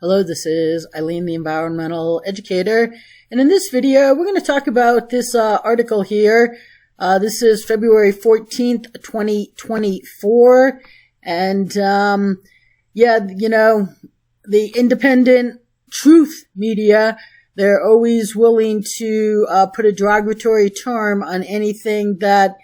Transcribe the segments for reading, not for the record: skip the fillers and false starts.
Hello, this is Eileen, the environmental educator, and in this video, we're going to talk about this article here. This is February 14th, 2024, and the independent truth media, they're always willing to put a derogatory term on anything that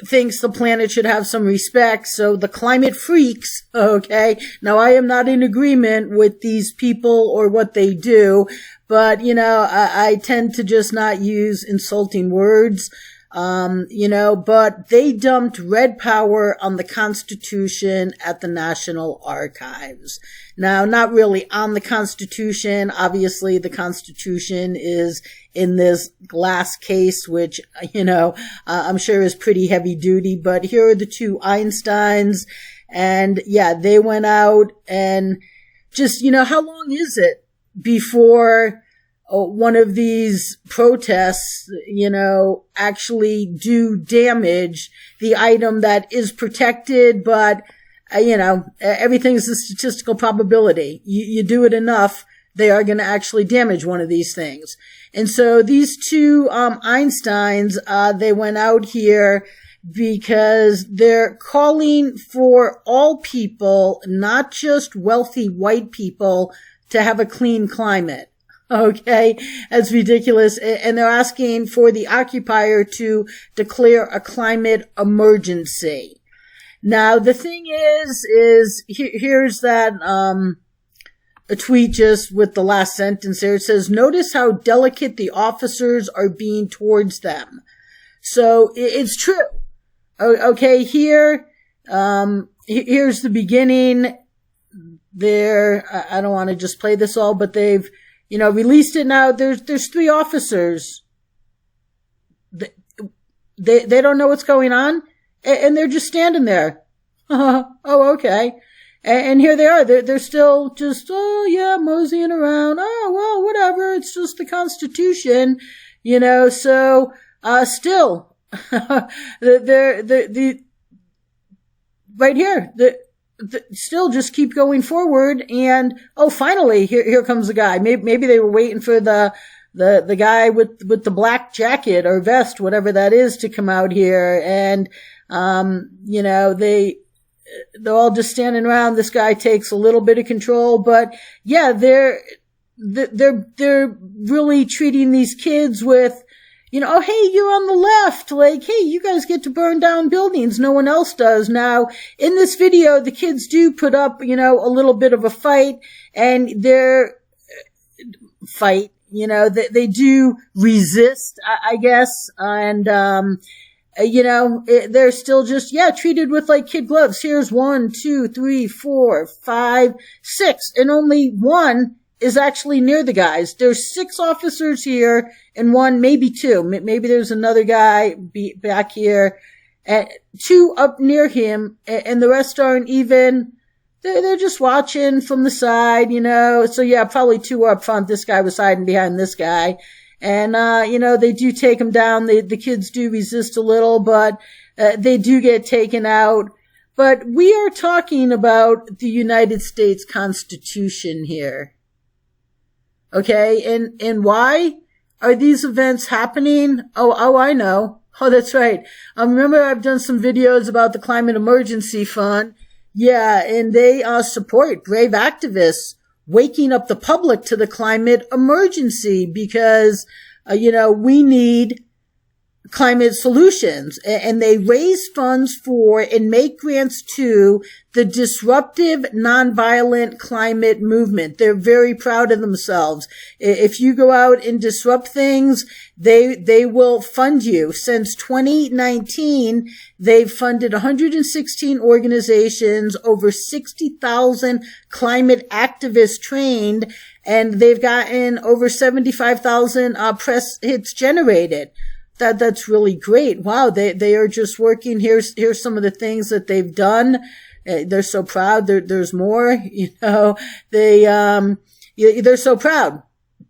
thinks the planet should have some respect. So the climate freaks, okay, now I am not in agreement with these people or what they do, but I tend to just not use insulting words, but they dumped red power on the Constitution at the National Archives. Now, not really on the Constitution. Obviously, the Constitution is in this glass case, which, I'm sure is pretty heavy duty. But here are the two Einsteins. And yeah, they went out and just, how long is it before one of these protests, actually do damage the item that is protected, but, everything's a statistical probability. You do it enough, they are going to actually damage one of these things. And so these two, Einsteins, they went out here because they're calling for all people, not just wealthy white people, to have a clean climate. Okay, that's ridiculous. And they're asking for the occupier to declare a climate emergency. Now, the thing is here's that, a tweet just with the last sentence there. It says, notice how delicate the officers are being towards them. So it's true. Okay, here's the beginning there. I don't want to just play this all, but they've, released it now. There's three officers. They don't know what's going on, and they're just standing there. Oh, okay. And here they are. They're still just, moseying around. Oh, well, whatever. It's just the Constitution, so, still, they're right here, still just keep going forward. And, finally, here comes the guy. Maybe they were waiting for the guy with the black jacket or vest, whatever that is, to come out here. And, they're all just standing around. This guy takes a little bit of control, but yeah, they're really treating these kids with, oh, hey, you're on the left. Like, hey, you guys get to burn down buildings. No one else does. Now, in this video, the kids do put up, a little bit of a fight, and they do resist, I guess. And, they're still just, treated with like kid gloves. Here's 1, 2, 3, 4, 5, 6, and only one is actually near the guys. There's 6 officers here and one, maybe 2. Maybe there's another guy back here, and 2 up near him, and the rest aren't even, they're just watching from the side, So yeah, probably 2 up front. This guy was hiding behind this guy. And, they do take him down. The kids do resist a little, but, they do get taken out. But we are talking about the United States Constitution here. Okay. And why are these events happening? Oh, I know. Oh, that's right. Remember I've done some videos about the Climate Emergency Fund. Yeah. And they, support brave activists waking up the public to the climate emergency because, we need climate solutions. And they raise funds for and make grants to the disruptive nonviolent climate movement. They're very proud of themselves. If you go out and disrupt things, they will fund you. Since 2019, they've funded 116 organizations, over 60,000 climate activists trained, and they've gotten over 75,000 press hits generated. That's really great. Wow. They are just working. Here's some of the things that they've done. They're so proud. There's more, they're so proud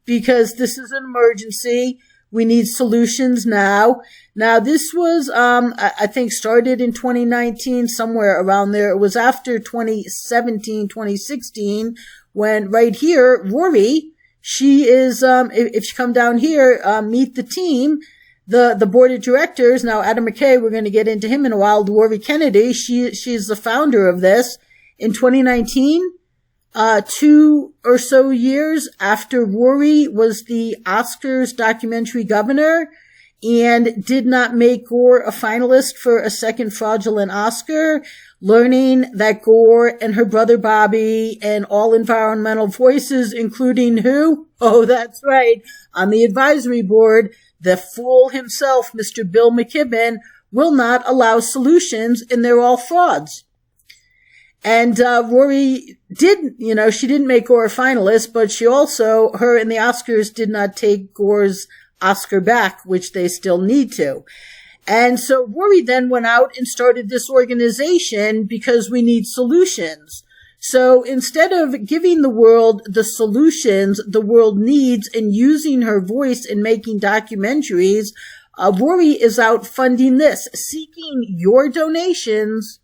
because this is an emergency. We need solutions now. Now, this was, I think, started in 2019, somewhere around there. It was after 2017, 2016, when right here, Rory, she is, if you come down here, meet the team, the board of directors. Now, Adam McKay, we're going to get into him in a while. Rory Kennedy, she's the founder of this. In 2019, 2 or so years after Rory was the Oscars documentary governor and did not make Gore a finalist for a second fraudulent Oscar, learning that Gore and her brother Bobby and all environmental voices, including who? Oh, that's right. On the advisory board, the fool himself, Mr. Bill McKibben, will not allow solutions, and they're all frauds. And Rory she didn't make Gore a finalist, but she also, her and the Oscars did not take Gore's Oscar back, which they still need to. And so Rory then went out and started this organization because we need solutions. So instead of giving the world the solutions the world needs and using her voice in making documentaries, Rory is out funding this, seeking your donations.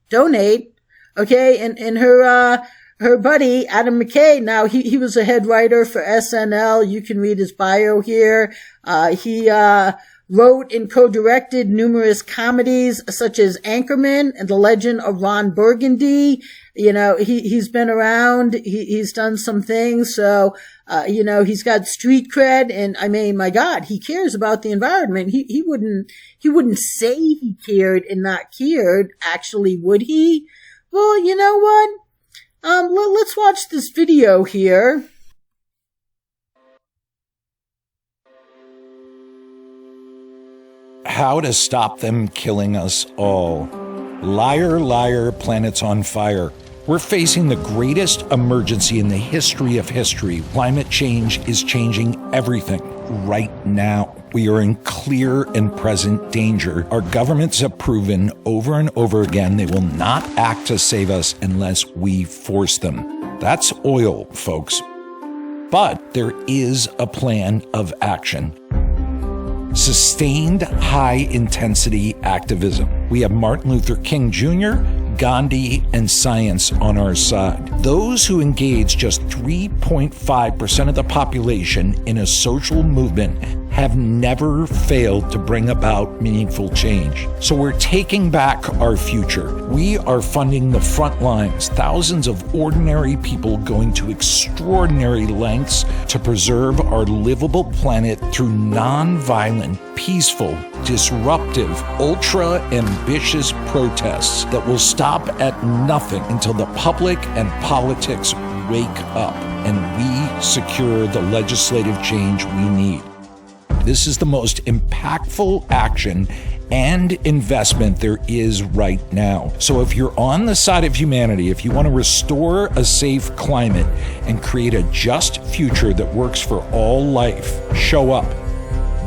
Donate. Okay, and her buddy, Adam McKay, now he was a head writer for SNL. You can read his bio here. He wrote and co-directed numerous comedies such as Anchorman and The Legend of Ron Burgundy. He's been around. He's done some things. So, he's got street cred. And I mean, my God, he cares about the environment. He wouldn't say he cared and not cared. Actually, would he? Well, you know what? Let's watch this video here. How to stop them killing us all. Liar, liar, planet's on fire. We're facing the greatest emergency in the history of history. Climate change is changing everything right now. We are in clear and present danger. Our governments have proven over and over again they will not act to save us unless we force them. That's oil, folks. But there is a plan of action. Sustained high-intensity activism. We have Martin Luther King Jr., Gandhi, and science on our side. Those who engage just 3.5% of the population in a social movement have never failed to bring about meaningful change. So we're taking back our future. We are funding the front lines, thousands of ordinary people going to extraordinary lengths to preserve our livable planet through non-violent, peaceful, disruptive, ultra-ambitious protests that will stop at nothing until the public and politics wake up and we secure the legislative change we need. This is the most impactful action and investment there is right now. So if you're on the side of humanity, if you want to restore a safe climate and create a just future that works for all life, show up.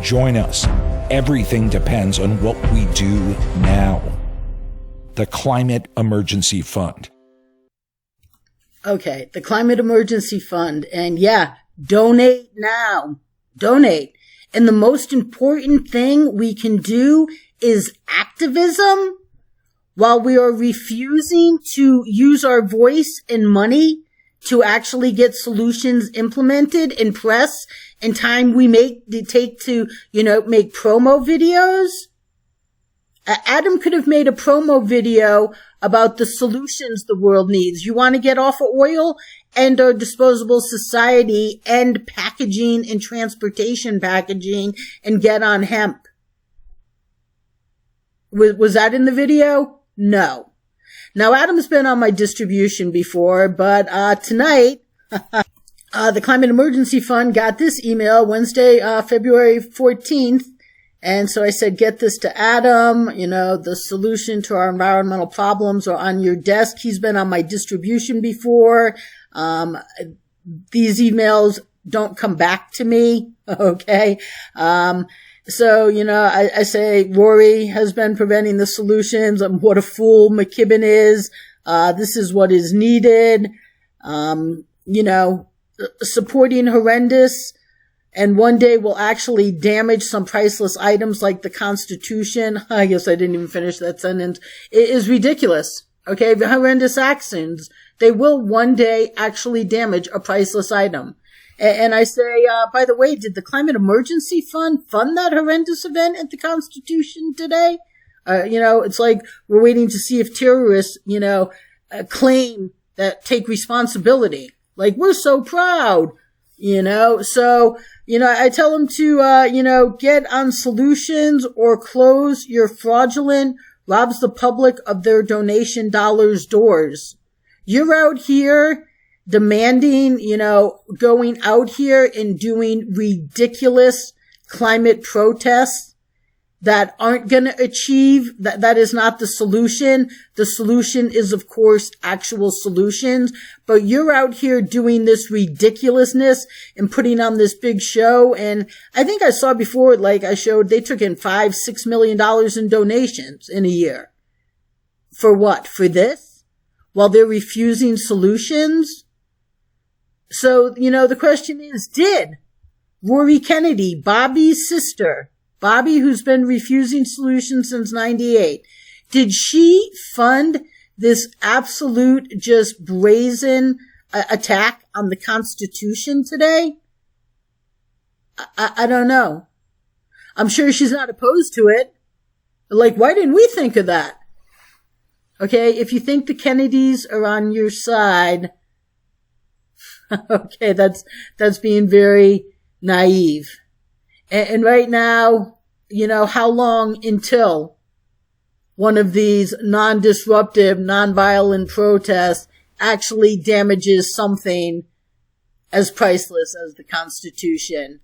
Join us. Everything depends on what we do now. The Climate Emergency Fund. Okay, the Climate Emergency Fund. And yeah, donate now. Donate. And the most important thing we can do is activism while we are refusing to use our voice and money to actually get solutions implemented in press and time we take to, make promo videos. Adam could have made a promo video about the solutions the world needs. You want to get off of oil? End our disposable society, end packaging and transportation packaging, and get on hemp. Was that in the video? No. Now, Adam's been on my distribution before, but tonight, the Climate Emergency Fund got this email Wednesday, February 14th. And so I said, get this to Adam. The solution to our environmental problems are on your desk. He's been on my distribution before. These emails don't come back to me. Okay. So, I say Rory has been preventing the solutions. What a fool McKibben is. This is what is needed. Supporting horrendous and one day will actually damage some priceless items like the Constitution. I guess I didn't even finish that sentence. It is ridiculous. Okay, the horrendous actions. They will one day actually damage a priceless item. And I say, by the way, did the Climate Emergency Fund that horrendous event at the Constitution today? It's like we're waiting to see if terrorists, claim that, take responsibility. Like, we're so proud, So, I tell them to, get on solutions or close your fraudulent, robs the public of their donation dollars doors. You're out here demanding, going out here and doing ridiculous climate protests that aren't going to achieve, that is not the solution. The solution is, of course, actual solutions. But you're out here doing this ridiculousness and putting on this big show. And I think I saw before, like I showed, they took in $5-6 million in donations in a year. For what? For this? While they're refusing solutions? So, the question is, did Rory Kennedy, Bobby's sister, Bobby, who's been refusing solutions since 98, did she fund this absolute, just brazen attack on the Constitution today? I don't know. I'm sure she's not opposed to it. Like, why didn't we think of that? Okay, if you think the Kennedys are on your side, okay, that's being very naive. And right now, how long until one of these non-disruptive, non-violent protests actually damages something as priceless as the Constitution?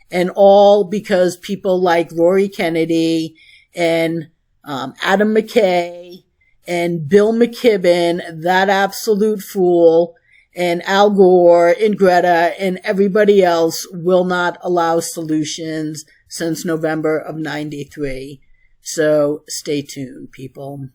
And all because people like Rory Kennedy and Adam McKay and Bill McKibben, that absolute fool, and Al Gore and Greta and everybody else will not allow solutions since November of 93. So stay tuned, people.